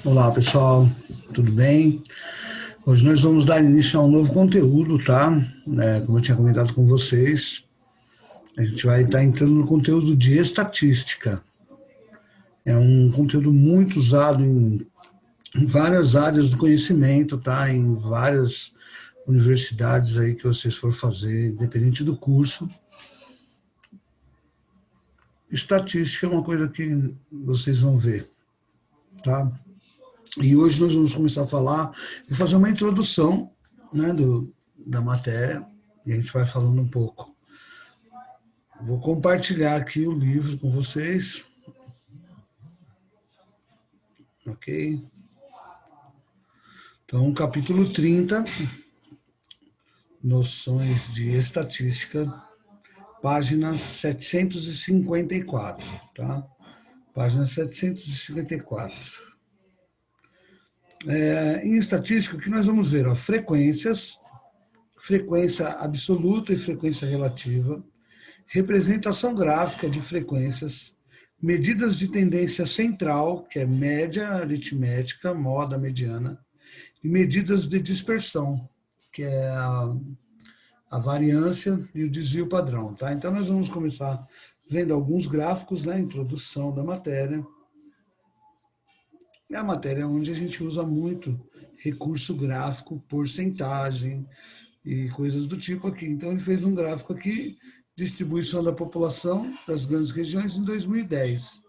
Olá, pessoal, tudo bem? Hoje nós vamos dar início a um novo conteúdo, tá? Como eu tinha comentado com vocês, a gente vai estar entrando no conteúdo de estatística. É um conteúdo muito usado em várias áreas do conhecimento, tá? Em várias universidades aí que vocês for fazer, independente do curso. Estatística é uma coisa que vocês vão ver, tá? E hoje nós vamos começar a falar e fazer uma introdução, né, da matéria, e a gente vai falando um pouco. Vou compartilhar aqui o livro com vocês. Ok? Então, capítulo 30, Noções de Estatística, página 754, tá? Página 754. Em estatística, o que nós vamos ver? Ó, frequência absoluta e frequência relativa, representação gráfica de frequências, medidas de tendência central, que é média aritmética, moda mediana, e medidas de dispersão, que é a variância e o desvio padrão. Tá? Então, nós vamos começar vendo alguns gráficos, né, introdução da matéria. É a matéria onde a gente usa muito recurso gráfico, porcentagem e coisas do tipo aqui. Então, ele fez um gráfico aqui, distribuição da população das grandes regiões em 2010.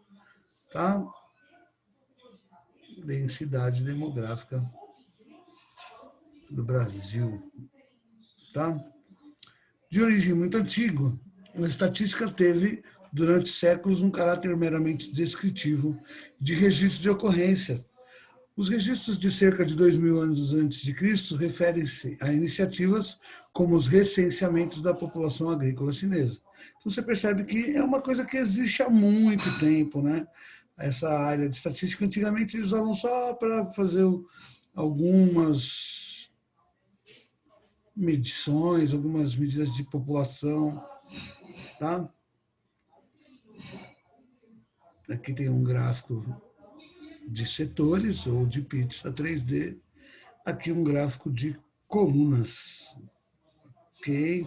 Tá? Densidade demográfica do Brasil. Tá? De origem muito antiga, a estatística teve, durante séculos, um caráter meramente descritivo de registro de ocorrência. Os registros de cerca de 2000 anos antes de Cristo referem-se a iniciativas como os recenseamentos da população agrícola chinesa. Então você percebe que é uma coisa que existe há muito tempo, né? Essa área de estatística, antigamente eles usavam só para fazer algumas medições, algumas medidas de população, tá? Aqui tem um gráfico de setores ou de pizza 3D. Aqui um gráfico de colunas. Ok?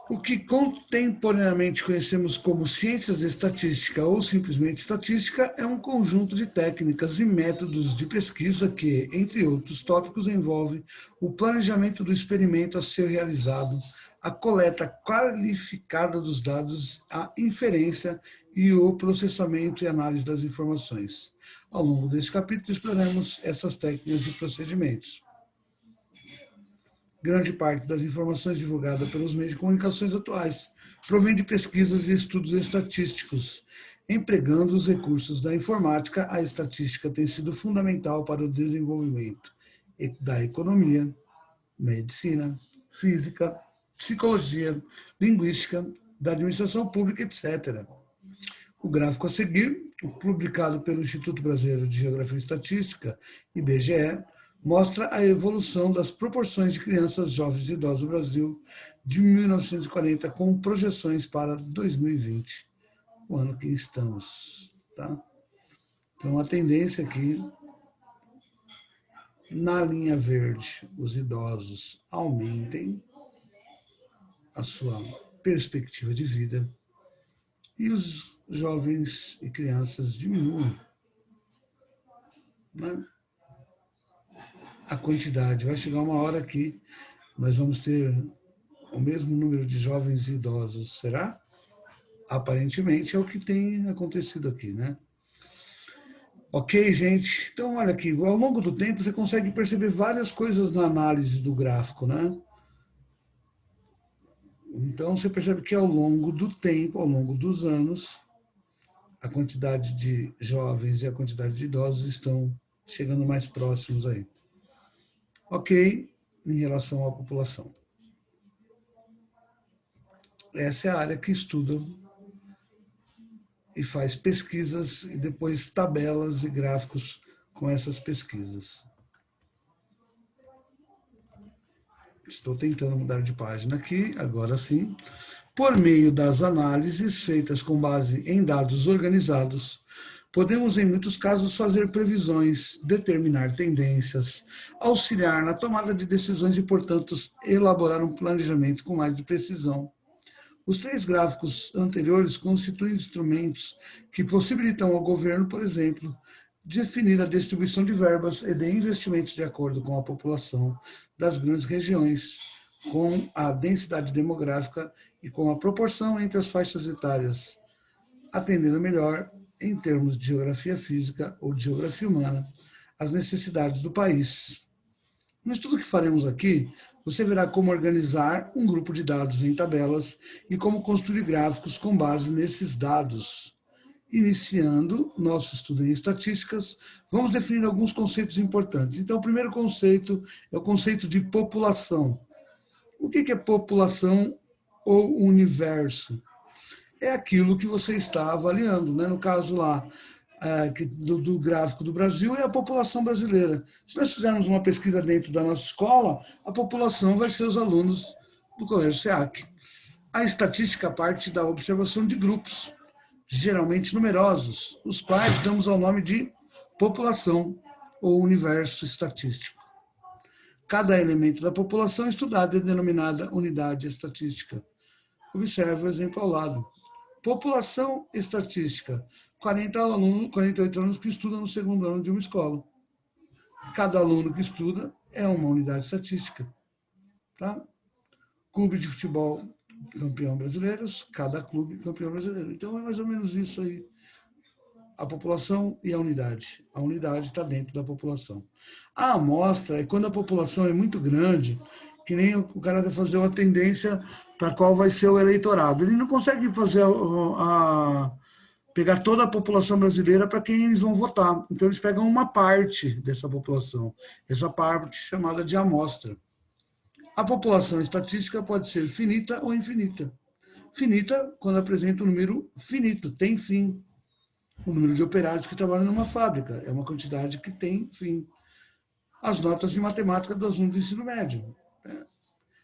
O que contemporaneamente conhecemos como ciências estatística ou simplesmente estatística é um conjunto de técnicas e métodos de pesquisa que, entre outros tópicos, envolve o planejamento do experimento a ser realizado, a coleta qualificada dos dados, a inferência e o processamento e análise das informações. Ao longo deste capítulo, exploramos essas técnicas e procedimentos. Grande parte das informações divulgadas pelos meios de comunicações atuais provém de pesquisas e estudos estatísticos. Empregando os recursos da informática, a estatística tem sido fundamental para o desenvolvimento da economia, medicina, física, psicologia, linguística, da administração pública, etc. O gráfico a seguir, publicado pelo Instituto Brasileiro de Geografia e Estatística, IBGE, mostra a evolução das proporções de crianças, jovens e idosos no Brasil de 1940 com projeções para 2020, o ano que estamos. Tá? Então, a tendência aqui, na linha verde, os idosos aumentem a sua perspectiva de vida e os jovens e crianças diminuam, né? A quantidade. Vai chegar uma hora que nós vamos ter o mesmo número de jovens e idosos, será? Aparentemente é o que tem acontecido aqui, né? Ok, gente? Então, olha aqui, ao longo do tempo você consegue perceber várias coisas na análise do gráfico, né? Então, você percebe que ao longo do tempo, ao longo dos anos, a quantidade de jovens e a quantidade de idosos estão chegando mais próximos aí. Ok, em relação à população. Essa é a área que estuda e faz pesquisas e depois tabelas e gráficos com essas pesquisas. Estou tentando mudar de página aqui, agora sim. Por meio das análises feitas com base em dados organizados, Podemos, em muitos casos, fazer previsões, determinar tendências, auxiliar na tomada de decisões e, portanto, elaborar um planejamento com mais precisão. Os três gráficos anteriores constituem instrumentos que possibilitam ao governo, por exemplo, definir a distribuição de verbas e de investimentos de acordo com a população das grandes regiões, com a densidade demográfica e com a proporção entre as faixas etárias, atendendo melhor, em termos de geografia física ou de geografia humana, às necessidades do país. No estudo que faremos aqui, você verá como organizar um grupo de dados em tabelas e como construir gráficos com base nesses dados. Iniciando nosso estudo em estatísticas, vamos definir alguns conceitos importantes. Então, o primeiro conceito é o conceito de população. O que é população ou universo? É aquilo que você está avaliando, né? No caso lá, do gráfico do Brasil, é a população brasileira. Se nós fizermos uma pesquisa dentro da nossa escola, a população vai ser os alunos do Colégio SEAC. A estatística parte da observação de grupos, geralmente numerosos, os quais damos ao nome de população ou universo estatístico. Cada elemento da população estudada é denominada unidade estatística. Observe o exemplo ao lado. População estatística, 48 alunos que estudam no segundo ano de uma escola. Cada aluno que estuda é uma unidade estatística. Tá? Clube de futebol campeão brasileiro, cada clube campeão brasileiro. Então é mais ou menos isso aí. A população e a unidade. A unidade está dentro da população. A amostra é quando a população é muito grande, que nem o cara vai fazer uma tendência para qual vai ser o eleitorado. Ele não consegue fazer pegar toda a população brasileira para quem eles vão votar. Então, eles pegam uma parte dessa população, essa parte chamada de amostra. A população estatística pode ser finita ou infinita. Finita, quando apresenta um número finito, tem fim. O número de operários que trabalham numa fábrica é uma quantidade que tem fim. As notas de matemática do aluno do ensino médio.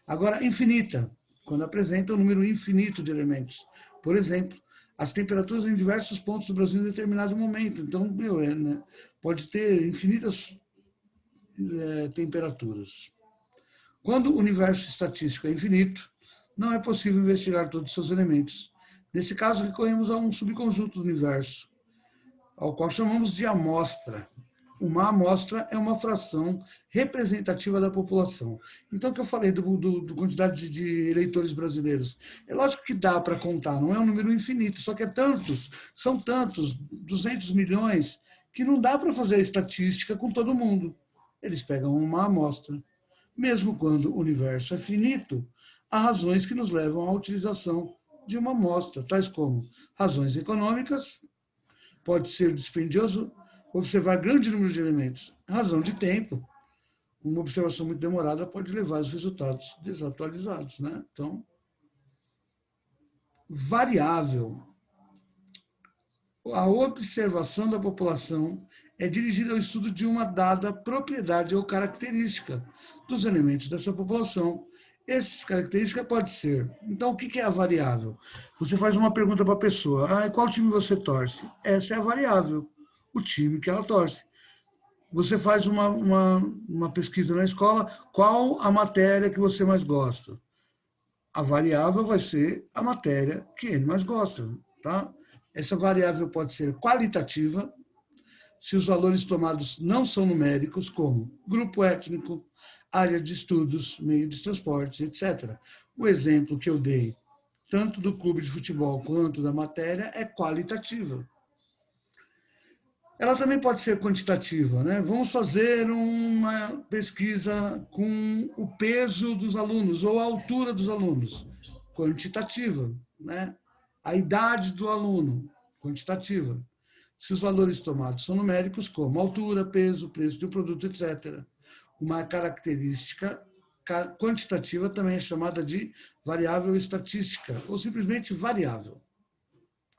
Agora, infinita, quando apresenta um número infinito de elementos. Por exemplo, as temperaturas em diversos pontos do Brasil em determinado momento. Então, pode ter infinitas temperaturas. Quando o universo estatístico é infinito, não é possível investigar todos os seus elementos. Nesse caso, recorremos a um subconjunto do universo, ao qual chamamos de amostra. Uma amostra é uma fração representativa da população. Então, o que eu falei do quantidade de eleitores brasileiros, é lógico que dá para contar, não é um número infinito, só que são tantos, 200 milhões, que não dá para fazer a estatística com todo mundo. Eles pegam uma amostra. Mesmo quando o universo é finito, há razões que nos levam à utilização de uma amostra, tais como razões econômicas, pode ser dispendioso observar grande número de elementos. Razão de tempo, uma observação muito demorada pode levar aos resultados desatualizados. Né? Então, variável. A observação da população é dirigida ao estudo de uma dada propriedade ou característica dos elementos dessa população. Essa característica pode ser. Então, o que é a variável? Você faz uma pergunta para a pessoa: qual time você torce? Essa é a variável, o time que ela torce. Você faz uma pesquisa na escola: qual a matéria que você mais gosta? A variável vai ser a matéria que ele mais gosta. Tá? Essa variável pode ser qualitativa, se os valores tomados não são numéricos, como grupo étnico, área de estudos, meio de transporte, etc. O exemplo que eu dei, tanto do clube de futebol quanto da matéria, é qualitativa. Ela também pode ser quantitativa. Né? Vamos fazer uma pesquisa com o peso dos alunos ou a altura dos alunos. Quantitativa. Né? A idade do aluno. Quantitativa. Se os valores tomados são numéricos, como altura, peso, preço de um produto, etc. Uma característica quantitativa também é chamada de variável estatística, ou simplesmente variável.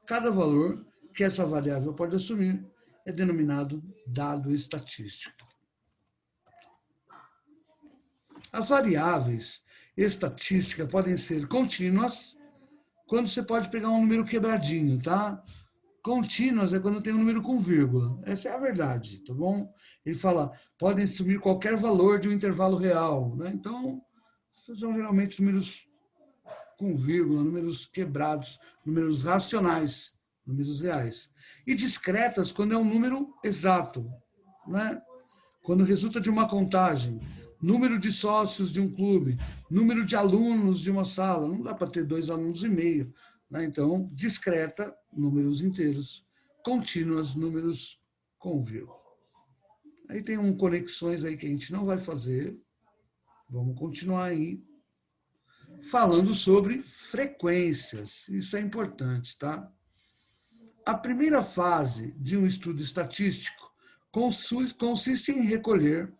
Cada valor que essa variável pode assumir é denominado dado estatístico. As variáveis estatísticas podem ser contínuas, quando você pode pegar um número quebradinho, tá? Contínuas é quando tem um número com vírgula. Essa é a verdade, tá bom? Ele fala, podem assumir qualquer valor de um intervalo real, né? Então, são geralmente números com vírgula, números quebrados, números racionais, números reais. E discretas quando é um número exato, né? Quando resulta de uma contagem, número de sócios de um clube, número de alunos de uma sala, não dá para ter 2,5 alunos, né? Então, discreta, números inteiros, contínuas, números com vírgula. Aí tem conexões aí que a gente não vai fazer, vamos continuar aí falando sobre frequências. Isso é importante, tá? A primeira fase de um estudo estatístico consiste em recolher,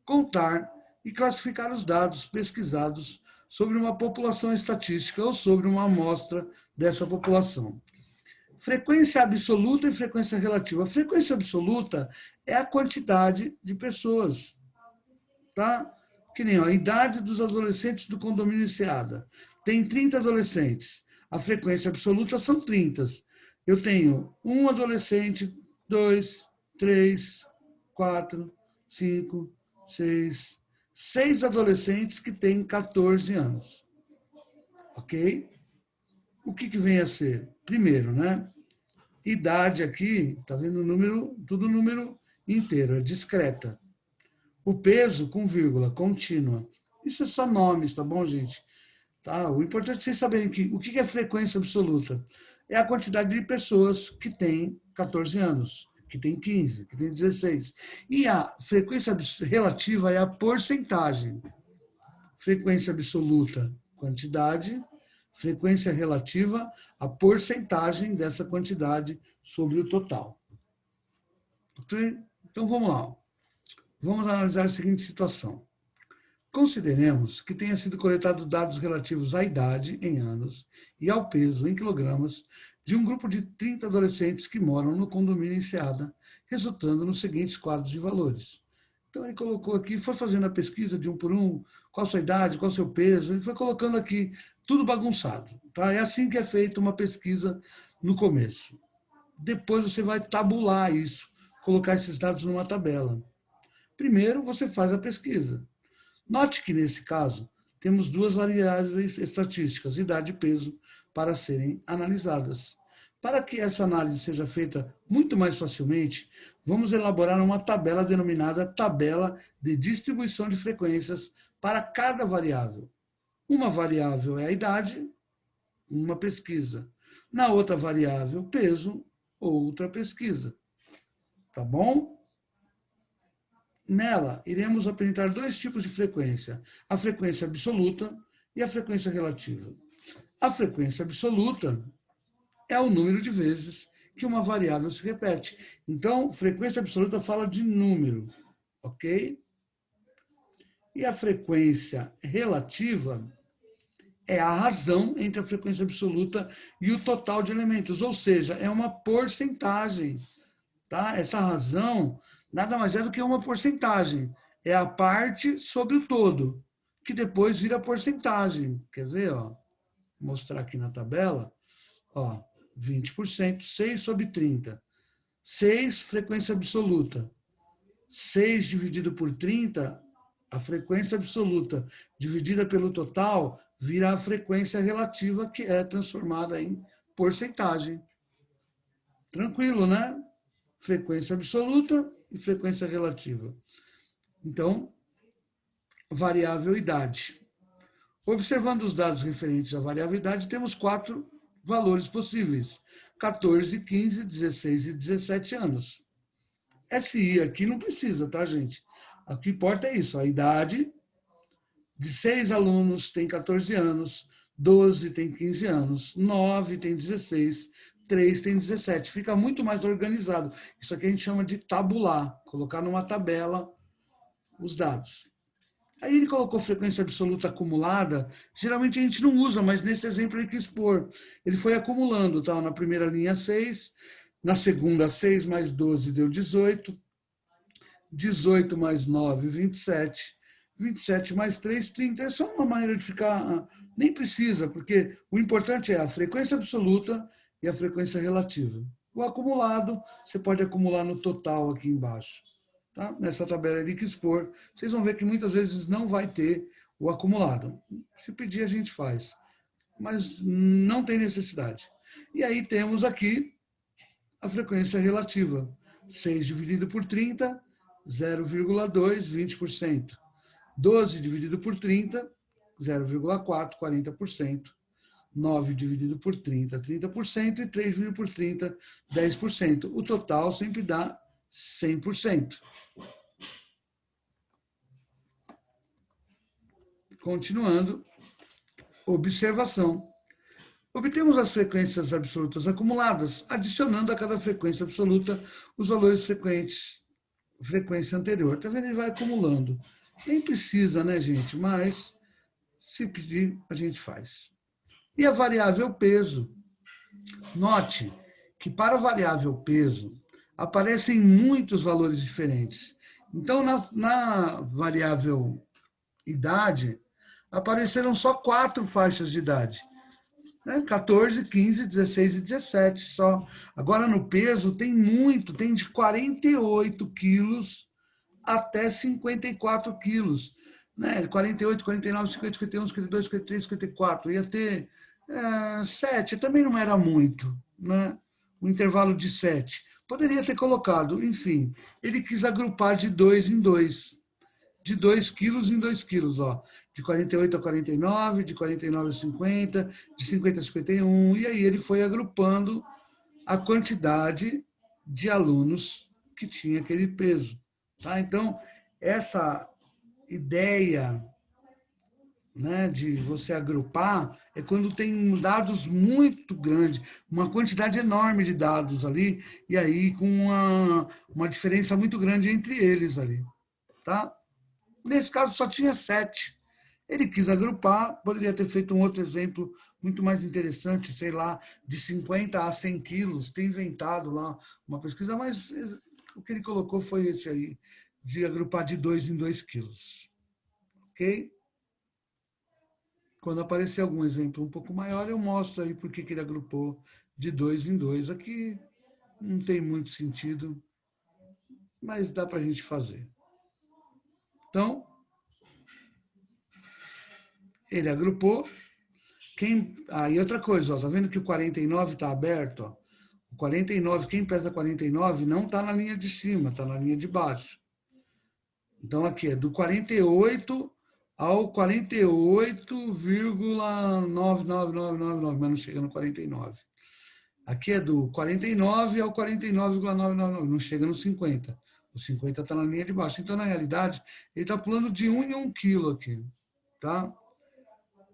contar e classificar os dados pesquisados sobre uma população estatística ou sobre uma amostra dessa população. Frequência absoluta e frequência relativa. A frequência absoluta é a quantidade de pessoas, tá? Que nem a idade dos adolescentes do condomínio Enseada. Tem 30 adolescentes. A frequência absoluta são 30. Eu tenho um adolescente, 2, 3, 4, 5, 6 adolescentes que têm 14 anos. Ok? O que vem a ser? Primeiro, né? Idade aqui, tá vendo o número, tudo número inteiro, é discreta. O peso com vírgula, contínua. Isso é só nomes, tá bom, gente? Tá? O importante é vocês saberem que o que é frequência absoluta? É a quantidade de pessoas que têm 14 anos, que têm 15, que têm 16. E a frequência relativa é a porcentagem. Frequência absoluta, quantidade. Frequência relativa, a porcentagem dessa quantidade sobre o total. Ok? Então, vamos lá. Vamos analisar a seguinte situação. Consideremos que tenha sido coletado dados relativos à idade, em anos, e ao peso, em quilogramas, de um grupo de 30 adolescentes que moram no condomínio Enseada, resultando nos seguintes quadros de valores. Então, ele colocou aqui, foi fazendo a pesquisa de um por um, qual a sua idade, qual o seu peso, ele foi colocando aqui tudo bagunçado. Tá? É assim que é feita uma pesquisa no começo. Depois você vai tabular isso, colocar esses dados numa tabela. Primeiro, você faz a pesquisa. Note que, nesse caso, temos duas variáveis estatísticas, idade e peso, para serem analisadas. Para que essa análise seja feita muito mais facilmente, vamos elaborar uma tabela denominada tabela de distribuição de frequências para cada variável. Uma variável é a idade, uma pesquisa. Na outra variável, peso, outra pesquisa. Tá bom? Nela, iremos apresentar dois tipos de frequência, a frequência absoluta e a frequência relativa. A frequência absoluta é o número de vezes que uma variável se repete. Então, frequência absoluta fala de número, ok? E a frequência relativa é a razão entre a frequência absoluta e o total de elementos, ou seja, é uma porcentagem. Tá? Essa razão nada mais é do que uma porcentagem. É a parte sobre o todo, que depois vira porcentagem. Quer ver? Ó? Vou mostrar aqui na tabela. Ó, 20%, 6 sobre 30. 6, frequência absoluta. 6 dividido por 30, a frequência absoluta dividida pelo total vira a frequência relativa, que é transformada em porcentagem. Tranquilo, né? Frequência absoluta e frequência relativa. Então, variável idade. Observando os dados referentes à variável idade, temos 4 valores possíveis: 14, 15, 16 e 17 anos. SI aqui não precisa, tá, gente? O que importa é isso, a idade de 6 alunos tem 14 anos, 12 tem 15 anos, 9 tem 16, 3 tem 17. Fica muito mais organizado. Isso aqui a gente chama de tabular, colocar numa tabela os dados. Aí ele colocou frequência absoluta acumulada. Geralmente a gente não usa, mas nesse exemplo ele quis pôr. Ele foi acumulando, tá? Na primeira linha 6, na segunda 6 mais 12 deu 18, 18 mais 9, 27, 27 mais 3, 30. É só uma maneira de ficar... Nem precisa, porque o importante é a frequência absoluta e a frequência relativa. O acumulado, você pode acumular no total aqui embaixo. Tá? Nessa tabela de que expor, vocês vão ver que muitas vezes não vai ter o acumulado. Se pedir, a gente faz, mas não tem necessidade. E aí temos aqui a frequência relativa. 6 dividido por 30, 0,2, 20%. 12 dividido por 30, 0,4, 40%. 9 dividido por 30, 30%. E 3 dividido por 30, 10%. O total sempre dá 100%. Continuando, observação. Obtemos as frequências absolutas acumuladas, adicionando a cada frequência absoluta os valores frequentes, frequência anterior. Tá vendo? Ele vai acumulando. Nem precisa, né, gente? Mas, se pedir, a gente faz. E a variável peso. Note que para a variável peso, aparecem muitos valores diferentes. Então, na variável idade, apareceram só 4 faixas de idade. 14, 15, 16 e 17 só. Agora, no peso, tem muito, tem de 48 quilos até 54 quilos. 48, 49, 50, 51, 52, 53, 54. Ia ter 7, também não era muito. Né? Um intervalo de 7. Poderia ter colocado, enfim. Ele quis agrupar de 2 em 2. De 2 quilos em 2 quilos, ó. De 48 a 49, de 49 a 50, de 50 a 51. E aí ele foi agrupando a quantidade de alunos que tinha aquele peso. Tá? Então, essa ideia, né, de você agrupar é quando tem dados muito grandes, uma quantidade enorme de dados ali, e aí com uma diferença muito grande entre eles ali. Tá? Nesse caso, só tinha 7. Ele quis agrupar, poderia ter feito um outro exemplo muito mais interessante, sei lá, de 50 a 100 quilos, ter inventado lá uma pesquisa, mas o que ele colocou foi esse aí, de agrupar de 2 em 2 quilos. Ok? Quando aparecer algum exemplo um pouco maior, eu mostro aí por que ele agrupou de 2 em 2. Aqui não tem muito sentido, mas dá para a gente fazer. Então, ele agrupou. E outra coisa, ó, tá vendo que o 49 está aberto? Ó? O 49, quem pesa 49 não está na linha de cima, está na linha de baixo. Então aqui é do 48 ao 48,99999, mas não chega no 49. Aqui é do 49 ao 49,999, não chega no 50. O 50 está na linha de baixo. Então, na realidade, ele está pulando de 1 em 1 quilo aqui. Tá?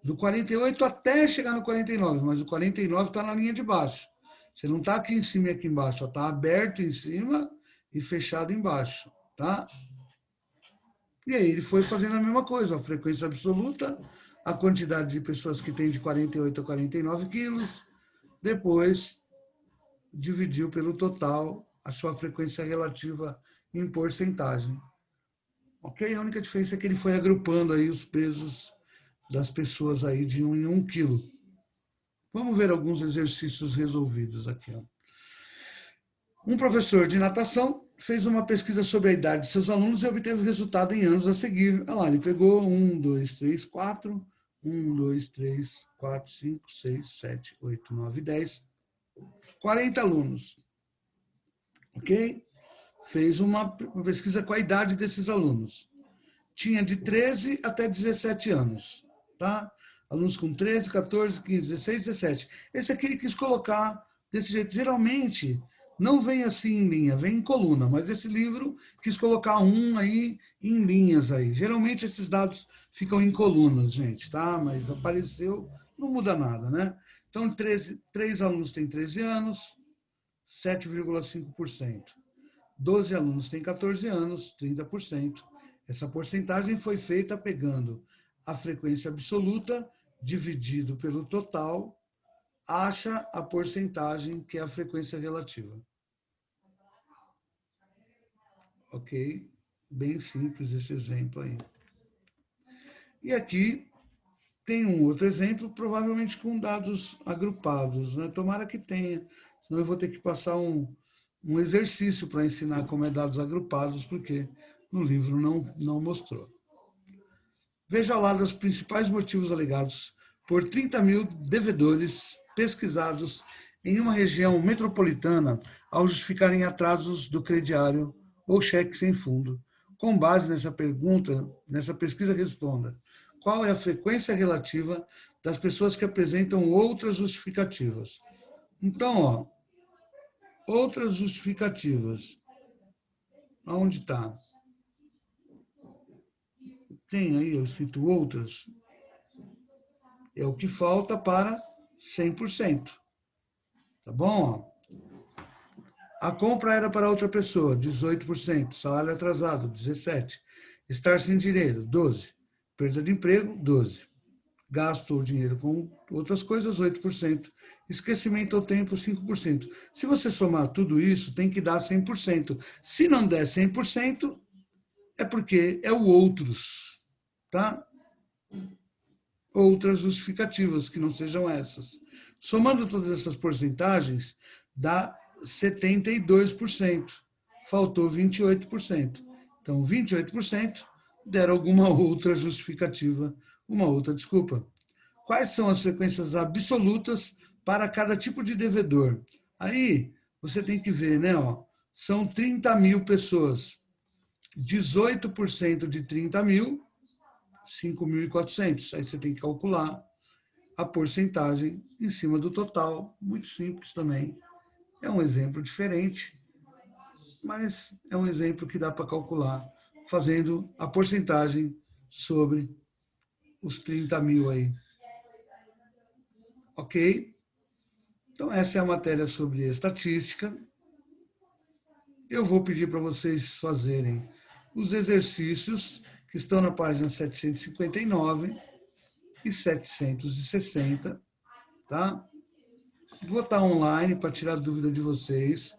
Do 48 até chegar no 49, mas o 49 está na linha de baixo. Você não está aqui em cima e aqui embaixo, está aberto em cima e fechado embaixo, tá? E aí ele foi fazendo a mesma coisa, a frequência absoluta, a quantidade de pessoas que tem de 48 a 49 quilos, depois dividiu pelo total, achou a frequência relativa em porcentagem. Ok? A única diferença é que ele foi agrupando aí os pesos das pessoas aí de 1 em 1 quilo. Vamos ver alguns exercícios resolvidos aqui. Ó. Um professor de natação fez uma pesquisa sobre a idade de seus alunos e obteve o resultado em anos a seguir. Olha lá, ele pegou 1, 2, 3, 4, 1, 2, 3, 4, 5, 6, 7, 8, 9, 10, 40 alunos. Ok? Fez uma pesquisa com a idade desses alunos. Tinha de 13 até 17 anos. Tá? Alunos com 13, 14, 15, 16, 17. Esse aqui ele quis colocar desse jeito. Geralmente, não vem assim em linha, vem em coluna, mas esse livro quis colocar um aí em linhas aí. Geralmente esses dados ficam em colunas, gente, tá? Mas apareceu, não muda nada, né? Então, 3 alunos têm 13 anos, 7,5%. 12 alunos têm 14 anos, 30%. Essa porcentagem foi feita pegando a frequência absoluta dividido pelo total, acha a porcentagem que é a frequência relativa. Ok? Bem simples esse exemplo aí. E aqui tem um outro exemplo, provavelmente com dados agrupados, né? Tomara que tenha, senão eu vou ter que passar um exercício para ensinar como é dados agrupados, porque no livro não mostrou. Veja ao lado os principais motivos alegados por 30 mil devedores pesquisados em uma região metropolitana ao justificarem atrasos do crediário ou cheque sem fundo. Com base nessa pergunta, nessa pesquisa, responda: qual é a frequência relativa das pessoas que apresentam outras justificativas? Então, outras justificativas. Onde está? Tem aí escrito outras. É o que falta para 100%. Tá bom? A compra era para outra pessoa, 18%. Salário atrasado, 17%. Estar sem dinheiro, 12%. Perda de emprego, 12%. Gasto ou dinheiro com outras coisas, 8%. Esquecimento ao tempo, 5%. Se você somar tudo isso, tem que dar 100%. Se não der 100%, é porque é o outros, tá? Outras justificativas que não sejam essas. Somando todas essas porcentagens, dá 72%. Faltou 28%. Então, 28% deram alguma outra justificativa, uma outra desculpa. Quais são as frequências absolutas para cada tipo de devedor? Aí, você tem que ver, né? São 30 mil pessoas. 18% de 30 mil, 5.400. Aí você tem que calcular a porcentagem em cima do total. Muito simples também. É um exemplo diferente, mas é um exemplo que dá para calcular fazendo a porcentagem sobre os 30 mil aí. Ok? Então, essa é a matéria sobre estatística. Eu vou pedir para vocês fazerem os exercícios que estão na página 759 e 760, tá? Vou estar online para tirar dúvida de vocês.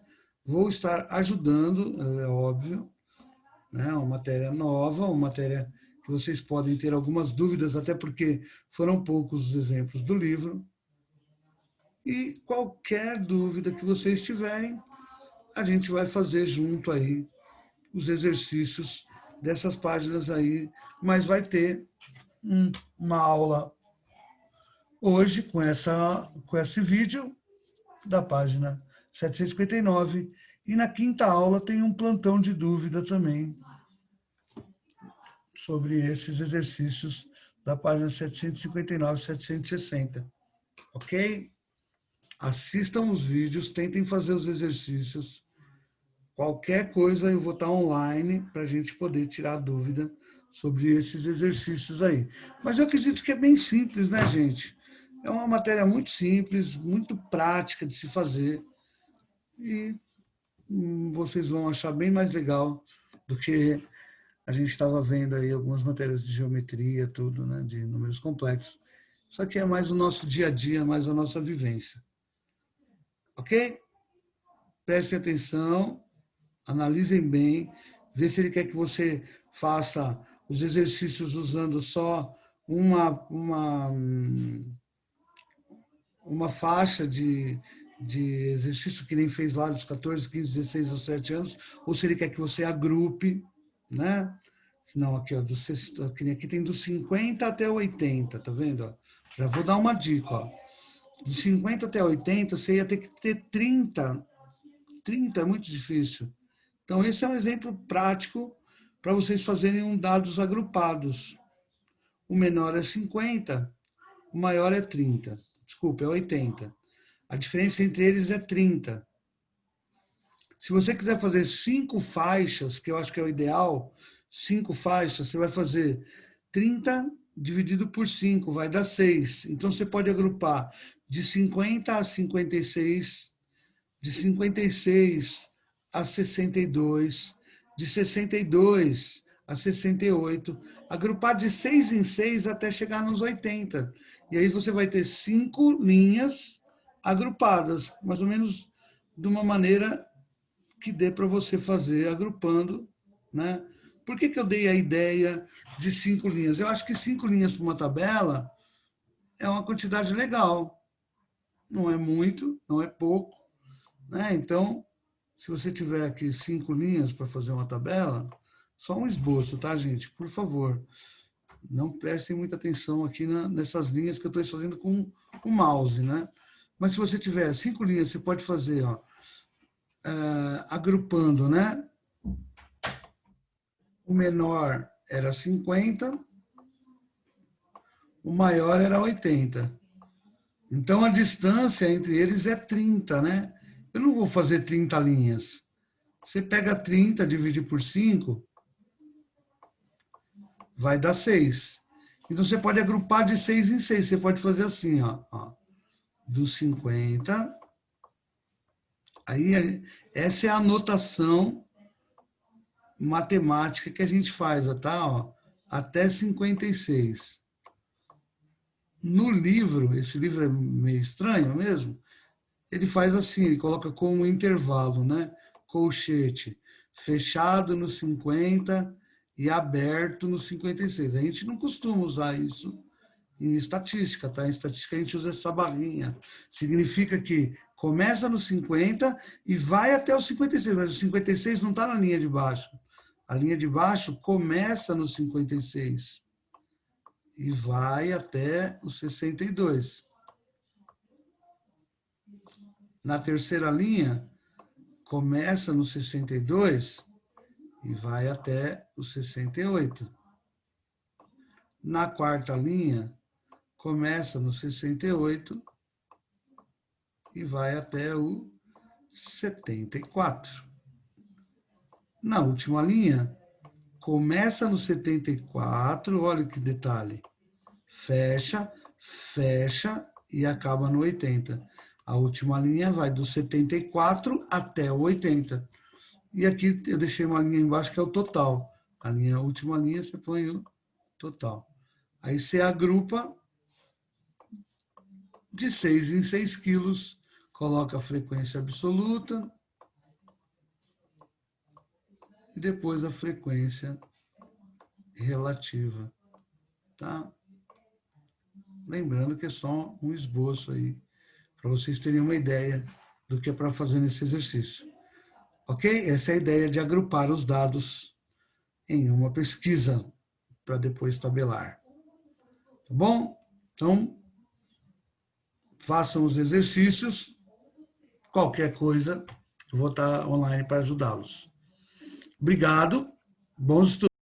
Vou estar ajudando, é óbvio, né? Uma matéria nova, uma matéria que vocês podem ter algumas dúvidas, até porque foram poucos os exemplos do livro. E qualquer dúvida que vocês tiverem, a gente vai fazer junto aí os exercícios dessas páginas aí, mas vai ter uma aula hoje com esse vídeo da página 759 e na quinta aula tem um plantão de dúvida também sobre esses exercícios da página 759 e 760, ok? Assistam os vídeos, tentem fazer os exercícios. Qualquer coisa eu vou estar online para a gente poder tirar dúvida sobre esses exercícios aí. Mas eu acredito que é bem simples, né, gente? É uma matéria muito simples, muito prática de se fazer e vocês vão achar bem mais legal do que a gente estava vendo aí algumas matérias de geometria, tudo, né, de números complexos. Isso aqui é mais o nosso dia a dia, mais a nossa vivência. Ok? Prestem atenção, analisem bem, vê se ele quer que você faça os exercícios usando só uma faixa de exercício que nem fez lá dos 14, 15, 16 ou 7 anos, ou se ele quer que você agrupe, né? Não, aqui, ó, aqui tem dos 50 até 80, tá vendo? Já vou dar uma dica, ó. De 50 até 80, você ia ter que ter 30. 30 é muito difícil. Então, esse é um exemplo prático para vocês fazerem dados agrupados. O menor é 50, o maior é 30. Desculpa, é 80. A diferença entre eles é 30. Se você quiser fazer 5 faixas, que eu acho que é o ideal, 5 faixas, você vai fazer 30 dividido por 5, vai dar 6. Então, você pode agrupar de 50 a 56, de 56 a 62, de 62 a 68, agrupar de 6 em 6 até chegar nos 80. E aí você vai ter 5 linhas agrupadas, mais ou menos de uma maneira que dê para você fazer agrupando, né? Por que eu dei a ideia de 5 linhas? Eu acho que 5 linhas para uma tabela é uma quantidade legal. Não é muito, não é pouco, né? Então, se você tiver aqui 5 linhas para fazer uma tabela, só um esboço, tá, gente? Por favor, não prestem muita atenção aqui nessas linhas que eu estou fazendo com o mouse, né? Mas se você tiver 5 linhas, você pode fazer, ó, agrupando, né? O menor era 50, o maior era 80. Então, a distância entre eles é 30, né? Eu não vou fazer 30 linhas. Você pega 30, divide por 5, vai dar 6. Então, você pode agrupar de 6 em 6. Você pode fazer assim, ó, dos 50. Aí, essa é a anotação matemática que a gente faz, tá? Ó, até 56. No livro, esse livro é meio estranho mesmo, ele faz assim, ele coloca como um intervalo, né? Colchete, fechado no 50 e aberto no 56. A gente não costuma usar isso em estatística, tá? Em estatística a gente usa essa barrinha. Significa que começa no 50 e vai até o 56, mas o 56 não está na linha de baixo. A linha de baixo começa no 56 e vai até o 62. Na terceira linha, começa no 62 e vai até o 68. Na quarta linha, começa no 68 e vai até o 74. Na última linha, começa no 74, olha que detalhe, fecha, fecha e acaba no 80. A última linha vai do 74 até o 80. E aqui eu deixei uma linha embaixo que é o total. A última linha você põe o total. Aí você agrupa de 6 em 6 quilos, coloca a frequência absoluta e depois a frequência relativa, tá? Lembrando que é só um esboço aí, para vocês terem uma ideia do que é para fazer nesse exercício. Ok? Essa é a ideia de agrupar os dados em uma pesquisa, para depois tabelar. Tá bom? Então, façam os exercícios. Qualquer coisa, eu vou estar online para ajudá-los. Obrigado. Bons estudos.